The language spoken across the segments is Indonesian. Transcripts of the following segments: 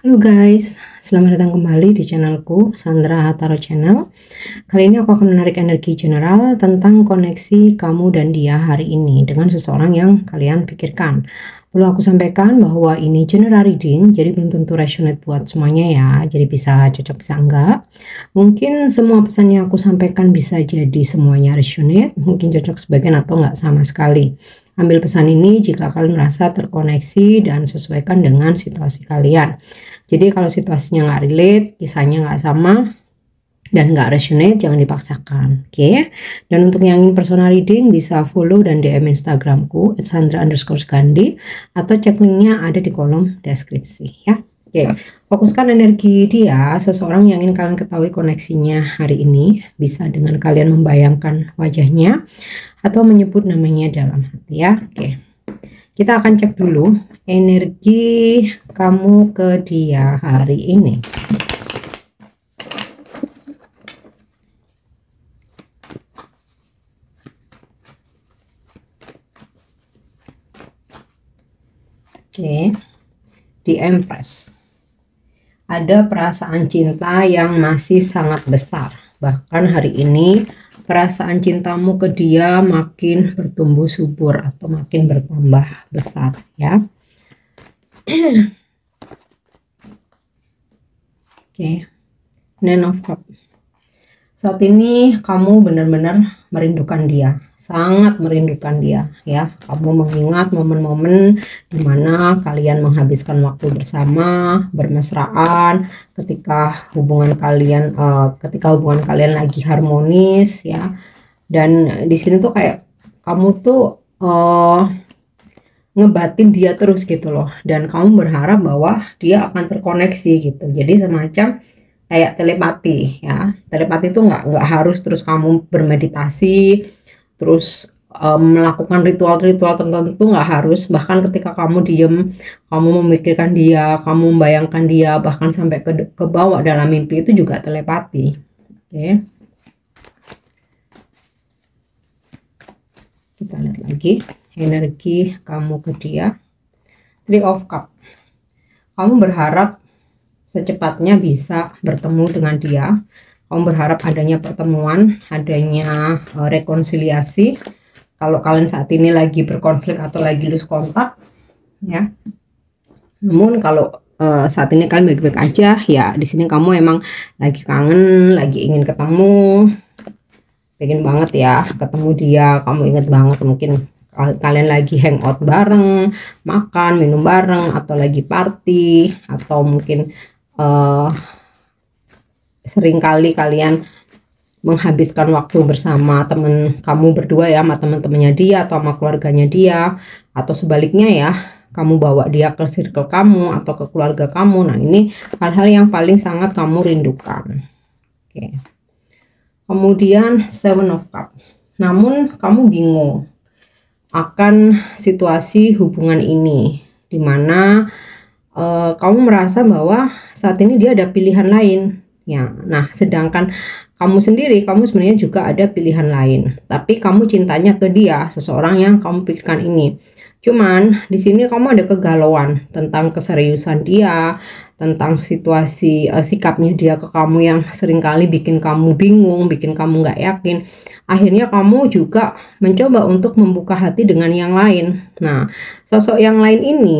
Halo guys, selamat datang kembali di channelku Sandra Hataro Channel. Kali ini aku akan menarik energi general tentang koneksi kamu dan dia hari ini dengan seseorang yang kalian pikirkan. Perlu aku sampaikan bahwa ini general reading, jadi belum tentu resonate buat semuanya ya. Jadi bisa cocok bisa enggak. Mungkin semua pesan yang aku sampaikan bisa jadi semuanya resonate, mungkin cocok sebagian atau enggak sama sekali. Ambil pesan ini jika kalian merasa terkoneksi dan sesuaikan dengan situasi kalian. Jadi kalau situasinya nggak relate, kisahnya nggak sama, dan nggak resonate, jangan dipaksakan. Oke? Dan untuk yang ingin personal reading bisa follow dan DM Instagramku @sandra_gandhi atau cek linknya ada di kolom deskripsi ya. Oke, fokuskan energi dia, seseorang yang ingin kalian ketahui koneksinya hari ini, bisa dengan kalian membayangkan wajahnya atau menyebut namanya dalam hati ya. Oke, kita akan cek dulu energi kamu ke dia hari ini. Oke, di Empress. Ada perasaan cinta yang masih sangat besar. Bahkan hari ini perasaan cintamu ke dia makin bertumbuh subur atau makin bertambah besar ya. Oke, Nine of Cups. Saat ini kamu benar-benar merindukan dia, sangat merindukan dia ya. Kamu mengingat momen-momen dimana kalian menghabiskan waktu bersama, bermesraan, ketika hubungan kalian lagi harmonis ya. Dan di sini tuh kayak kamu tuh ngebatin dia terus gitu loh, dan kamu berharap bahwa dia akan terkoneksi gitu. Jadi semacam kayak telepati ya. Telepati itu nggak harus terus kamu bermeditasi terus melakukan ritual-ritual tertentu, nggak harus. Bahkan ketika kamu diem, kamu memikirkan dia, kamu membayangkan dia, bahkan sampai ke bawah dalam mimpi, itu juga telepati. Oke, kita lihat lagi energi kamu ke dia. Three of Cups. Kamu berharap secepatnya bisa bertemu dengan dia. Kamu berharap adanya pertemuan, adanya rekonsiliasi. Kalau kalian saat ini lagi berkonflik atau lagi lose kontak ya. Namun kalau saat ini kalian baik-baik aja ya, di sini kamu emang lagi kangen, lagi ingin ketemu, pengen banget ya ketemu dia. Kamu inget banget mungkin kalian lagi hangout bareng, makan, minum bareng, atau lagi party, atau mungkin seringkali kalian menghabiskan waktu bersama temen kamu berdua ya, sama teman-temannya dia atau sama keluarganya dia, atau sebaliknya ya, kamu bawa dia ke circle kamu atau ke keluarga kamu. Nah, ini hal-hal yang paling sangat kamu rindukan. Oke. Kemudian Seven of Cups. Namun kamu bingung akan situasi hubungan ini, dimana kamu merasa bahwa saat ini dia ada pilihan lain ya. Nah, sedangkan kamu sendiri, kamu sebenarnya juga ada pilihan lain, tapi kamu cintanya ke dia, seseorang yang kamu pikirkan ini. Cuman di sini kamu ada kegalauan tentang keseriusan dia, tentang situasi sikapnya dia ke kamu yang seringkali bikin kamu bingung, bikin kamu nggak yakin. Akhirnya kamu juga mencoba untuk membuka hati dengan yang lain. Nah, sosok yang lain ini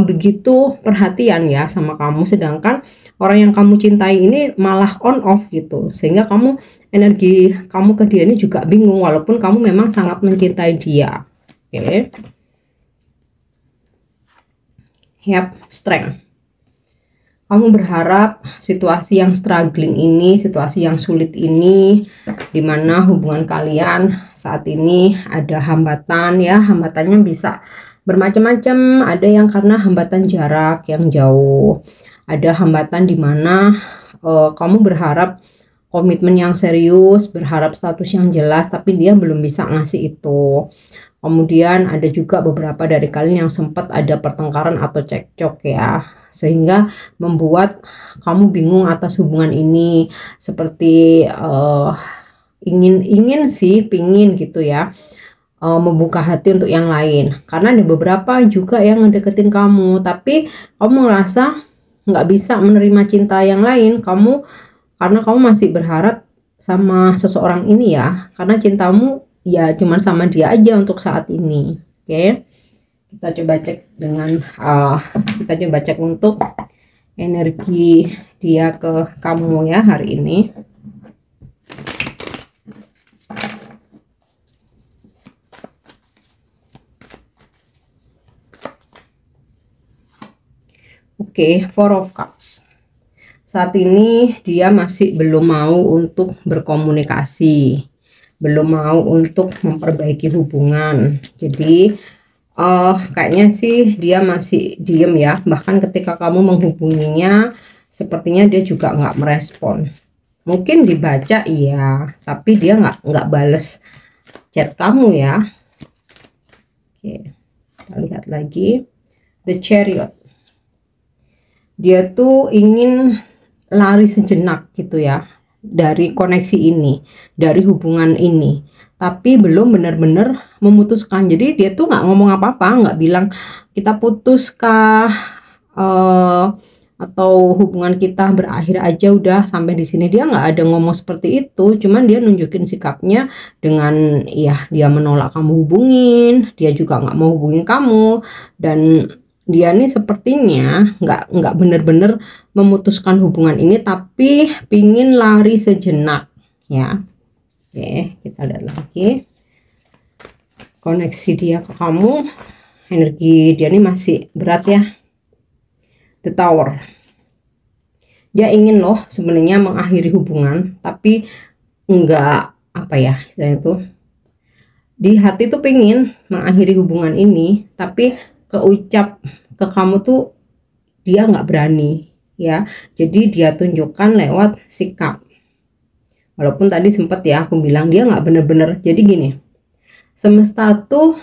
begitu perhatian ya sama kamu, sedangkan orang yang kamu cintai ini malah on off gitu, sehingga kamu, energi kamu ke dia ini juga bingung walaupun kamu memang sangat mencintai dia. Oke. Yap, Strength. Kamu berharap situasi yang struggling ini, situasi yang sulit ini, dimana hubungan kalian saat ini ada hambatan ya. Hambatannya bisa bermacam-macam. Ada yang karena hambatan jarak yang jauh, ada hambatan dimana kamu berharap komitmen yang serius, berharap status yang jelas, tapi dia belum bisa ngasih itu. Kemudian ada juga beberapa dari kalian yang sempat ada pertengkaran atau cekcok ya, sehingga membuat kamu bingung atas hubungan ini. Seperti pingin gitu ya, membuka hati untuk yang lain, karena ada beberapa juga yang ngedeketin kamu, tapi kamu ngerasa nggak bisa menerima cinta yang lain karena kamu masih berharap sama seseorang ini ya, karena cintamu ya cuman sama dia aja untuk saat ini. Oke, kita coba cek kita coba cek untuk energi dia ke kamu ya hari ini. Oke, Four of Cups. Saat ini dia masih belum mau untuk berkomunikasi, belum mau untuk memperbaiki hubungan. Jadi kayaknya sih dia masih diem ya. Bahkan ketika kamu menghubunginya, sepertinya dia juga nggak merespon. Mungkin dibaca iya, tapi dia nggak bales chat kamu ya. Oke, kita lihat lagi The Chariot. Dia tuh ingin lari sejenak gitu ya dari koneksi ini, dari hubungan ini, tapi belum benar-benar memutuskan. Jadi dia tuh nggak ngomong apa-apa, nggak bilang kita putus kah, atau hubungan kita berakhir aja udah sampai di sini. Dia nggak ada ngomong seperti itu, cuman dia nunjukin sikapnya dengan ya dia menolak kamu hubungin, dia juga nggak mau hubungin kamu, dan dia nih sepertinya nggak bener-bener memutuskan hubungan ini, tapi pingin lari sejenak ya. Oke, kita lihat lagi koneksi dia ke kamu. Energi dia nih masih berat ya. The Tower. Dia ingin loh sebenarnya mengakhiri hubungan, tapi enggak apa ya istilahnya tuh, di hati tuh pengen mengakhiri hubungan ini, tapi keucap ke kamu tuh dia nggak berani ya. Jadi dia tunjukkan lewat sikap, walaupun tadi sempet ya aku bilang dia nggak bener-bener. Jadi gini, semesta tuh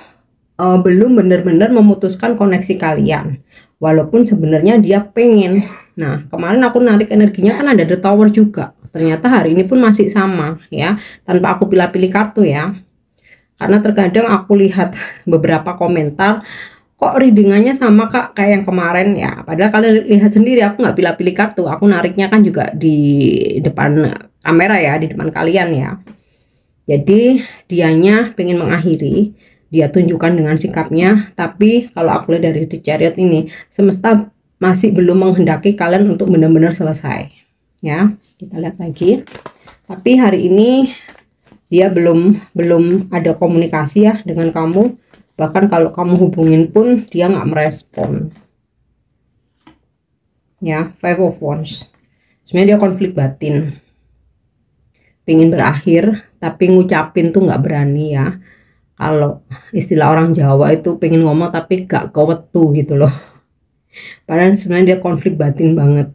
belum bener-bener memutuskan koneksi kalian, walaupun sebenarnya dia pengen. Nah kemarin aku narik energinya kan ada The Tower juga, ternyata hari ini pun masih sama ya, tanpa aku pilih-pilih kartu ya. Karena terkadang aku lihat beberapa komentar, kok readingannya sama kak kayak yang kemarin ya, padahal kalian lihat sendiri aku nggak pilih-pilih kartu, aku nariknya kan juga di depan kamera ya, di depan kalian ya. Jadi dianya pengen mengakhiri, dia tunjukkan dengan sikapnya, tapi kalau aku lihat dari The Chariot ini, semesta masih belum menghendaki kalian untuk benar-benar selesai ya. Kita lihat lagi, tapi hari ini dia belum ada komunikasi ya dengan kamu. Bahkan kalau kamu hubungin pun dia nggak merespon ya. Five of Wands, sebenarnya dia konflik batin, pengen berakhir tapi ngucapin tuh nggak berani ya. Kalau istilah orang Jawa itu pengen ngomong tapi gak kewetu gitu loh. Padahal sebenarnya dia konflik batin banget.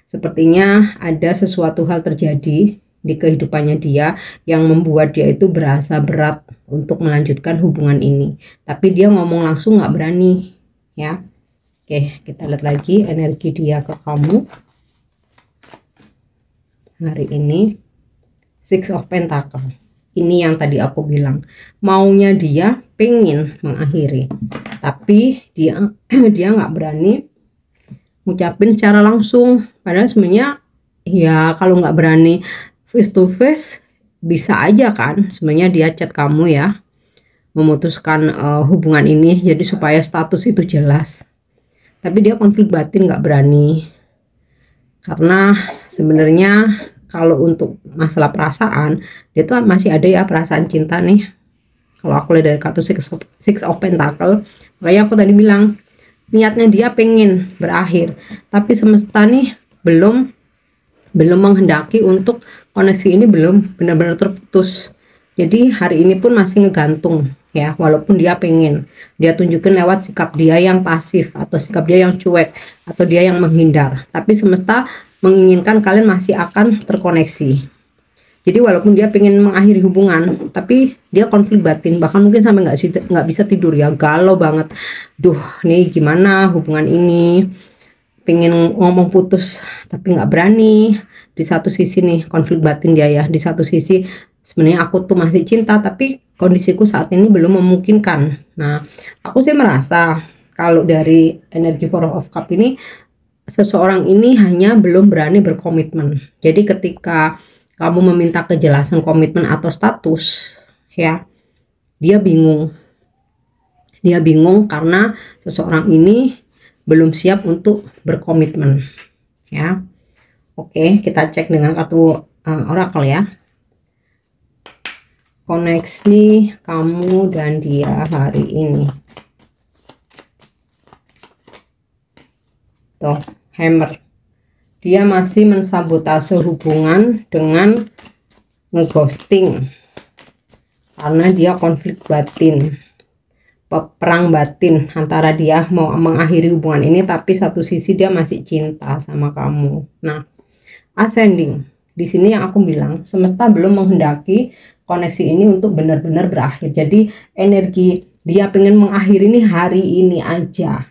Sepertinya ada sesuatu hal terjadi di kehidupannya dia yang membuat dia itu berasa berat untuk melanjutkan hubungan ini, tapi dia ngomong langsung nggak berani ya. Oke, kita lihat lagi energi dia ke kamu hari ini. Six of Pentacle. Ini yang tadi aku bilang, maunya dia pengen mengakhiri, tapi dia nggak berani ngucapin secara langsung. Padahal sebenarnya ya kalau nggak berani face to face, bisa aja kan sebenarnya dia chat kamu ya, memutuskan hubungan ini jadi supaya status itu jelas. Tapi dia konflik batin, nggak berani, karena sebenarnya kalau untuk masalah perasaan dia tuh masih ada ya perasaan cinta nih. Kalau aku lihat dari kartu Six of Pentacle, makanya aku tadi bilang niatnya dia pengen berakhir, tapi semesta nih belum menghendaki untuk koneksi ini belum benar-benar terputus. Jadi hari ini pun masih ngegantung ya, walaupun dia pengen, dia tunjukin lewat sikap dia yang pasif, atau sikap dia yang cuek, atau dia yang menghindar, tapi semesta menginginkan kalian masih akan terkoneksi. Jadi walaupun dia pengen mengakhiri hubungan, tapi dia konflik batin, bahkan mungkin sampai nggak bisa tidur ya, galau banget. Duh, nih gimana hubungan ini, pengen ngomong putus tapi nggak berani. Di satu sisi nih konflik batin dia ya, di satu sisi sebenarnya aku tuh masih cinta tapi kondisiku saat ini belum memungkinkan. Nah aku sih merasa kalau dari energi Four of Cup ini seseorang ini hanya belum berani berkomitmen. Jadi ketika kamu meminta kejelasan komitmen atau status, ya, dia bingung. Dia bingung karena seseorang ini belum siap untuk berkomitmen, ya. Oke, kita cek dengan kartu oracle ya. Koneksi kamu dan dia hari ini. Tuh, Hammer. Dia masih mensabotase hubungan dengan ngeghosting karena dia konflik batin, perang batin antara dia mau mengakhiri hubungan ini, tapi satu sisi dia masih cinta sama kamu. Nah, ascending di sini yang aku bilang, semesta belum menghendaki koneksi ini untuk benar-benar berakhir. Jadi energi dia pengen mengakhiri ini hari ini aja,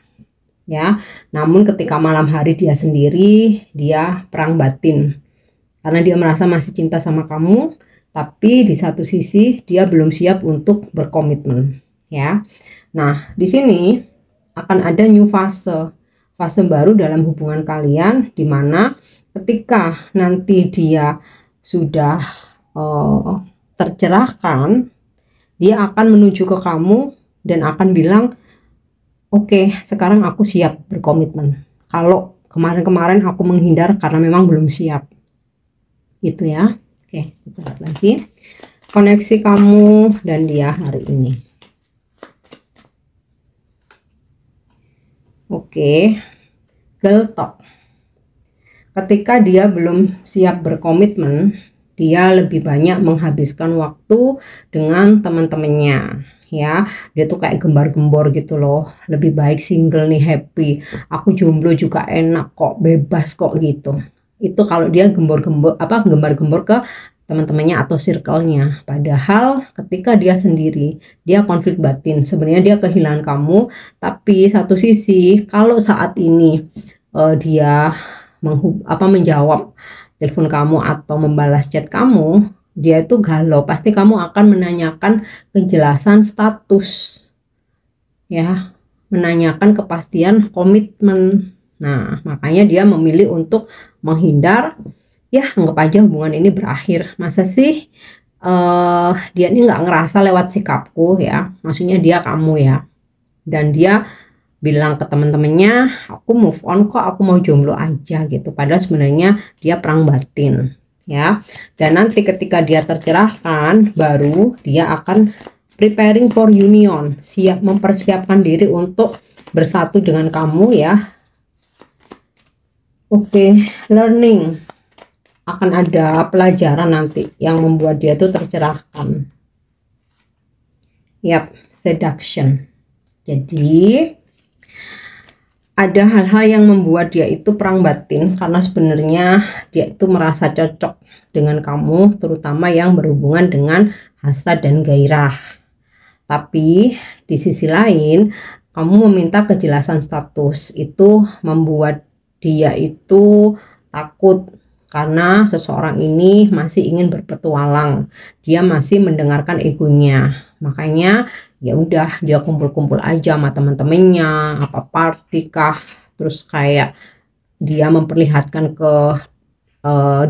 ya. Namun ketika malam hari dia sendiri, dia perang batin karena dia merasa masih cinta sama kamu, tapi di satu sisi dia belum siap untuk berkomitmen, ya. Nah, di sini akan ada new fase baru dalam hubungan kalian, di mana ketika nanti dia sudah tercerahkan, dia akan menuju ke kamu dan akan bilang, oke, sekarang aku siap berkomitmen. Kalau kemarin-kemarin aku menghindar karena memang belum siap. Itu ya. Oke, kita lihat lagi. Koneksi kamu dan dia hari ini. Oke. Girl talk. Ketika dia belum siap berkomitmen, dia lebih banyak menghabiskan waktu dengan teman-temannya, ya. Dia tuh kayak gembar-gembor gitu loh, lebih baik single nih, happy, aku jomblo juga enak kok, bebas kok gitu. Itu kalau dia gembar-gembor ke teman-temannya atau circle-nya. Padahal ketika dia sendiri, dia konflik batin, sebenarnya dia kehilangan kamu. Tapi satu sisi, kalau saat ini dia menjawab telepon kamu atau membalas chat kamu, dia itu galau, pasti kamu akan menanyakan kejelasan status, ya, menanyakan kepastian komitmen. Nah, makanya dia memilih untuk menghindar. Ya, anggap aja hubungan ini berakhir. Masa sih dia ini nggak ngerasa lewat sikapku, ya, maksudnya dia kamu, ya. Dan dia bilang ke teman-temannya, aku move on kok, aku mau jomblo aja gitu. Padahal sebenarnya dia perang batin, ya. Dan nanti ketika dia tercerahkan, baru dia akan preparing for union, siap mempersiapkan diri untuk bersatu dengan kamu, ya. Oke, learning, akan ada pelajaran nanti yang membuat dia tuh tercerahkan. Yap, seduction. Jadi ada hal-hal yang membuat dia itu perang batin karena sebenarnya dia itu merasa cocok dengan kamu, terutama yang berhubungan dengan hasrat dan gairah. Tapi di sisi lain, kamu meminta kejelasan status, itu membuat dia itu takut karena seseorang ini masih ingin berpetualang, dia masih mendengarkan egonya. Makanya ya udah, dia kumpul-kumpul aja sama teman-temannya, apa party kah, terus kayak dia memperlihatkan ke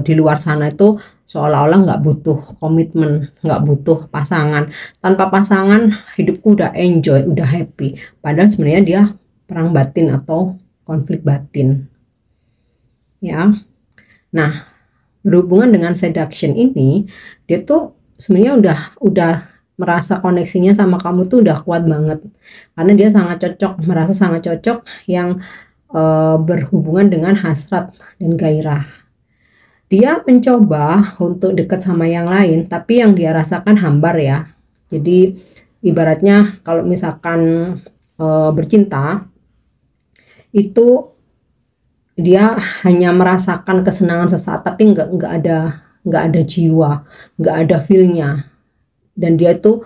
di luar sana itu seolah-olah nggak butuh komitmen, nggak butuh pasangan. Tanpa pasangan hidupku udah enjoy, udah happy. Padahal sebenarnya dia perang batin atau konflik batin, ya. Nah, berhubungan dengan seduction ini, dia tuh sebenarnya udah merasa koneksinya sama kamu tuh udah kuat banget, karena dia sangat cocok, merasa sangat cocok yang berhubungan dengan hasrat dan gairah. Dia mencoba untuk dekat sama yang lain, tapi yang dia rasakan hambar, ya. Jadi ibaratnya kalau misalkan bercinta itu dia hanya merasakan kesenangan sesaat, tapi nggak ada jiwa, nggak ada feelnya. Dan dia tuh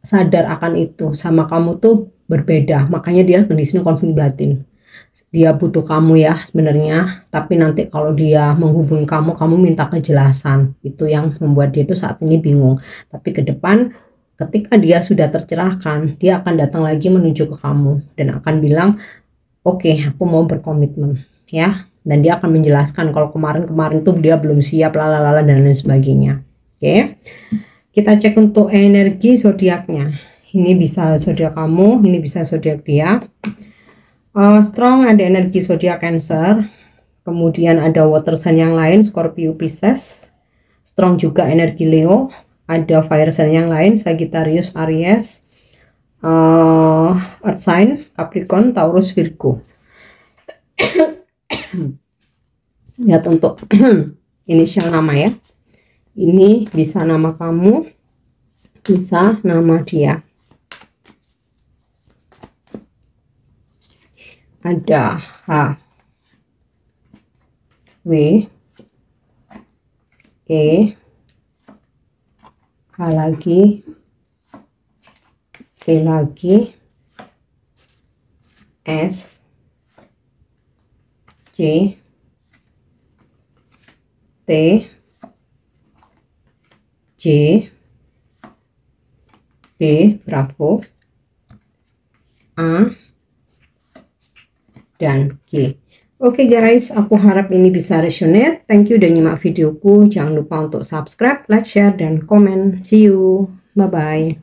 sadar akan itu, sama kamu tuh berbeda. Makanya dia di sini konflik batin. Dia butuh kamu, ya, sebenarnya, tapi nanti kalau dia menghubungi kamu minta kejelasan. Itu yang membuat dia itu saat ini bingung. Tapi ke depan ketika dia sudah tercerahkan, dia akan datang lagi menuju ke kamu dan akan bilang, oke, aku mau berkomitmen, ya. dan dia akan menjelaskan kalau kemarin-kemarin tuh dia belum siap lalalala dan lain sebagainya. Oke, kita cek untuk energi zodiaknya. Ini bisa zodiak kamu, ini bisa zodiak dia. Strong ada energi zodiak Cancer, kemudian ada water sign yang lain Scorpio, Pisces. Strong juga energi Leo, ada fire sign yang lain Sagittarius, Aries, earth sign Capricorn, Taurus, Virgo. Lihat untuk inisial nama ya. Ini bisa nama kamu, bisa nama dia. Ada H, W, E, H lagi, T lagi, S, C, T, J, B, Bravo, A, dan G. Oke guys, aku harap ini bisa resonate. Thank you udah nyimak videoku. Jangan lupa untuk subscribe, like, share, dan komen. See you. Bye-bye.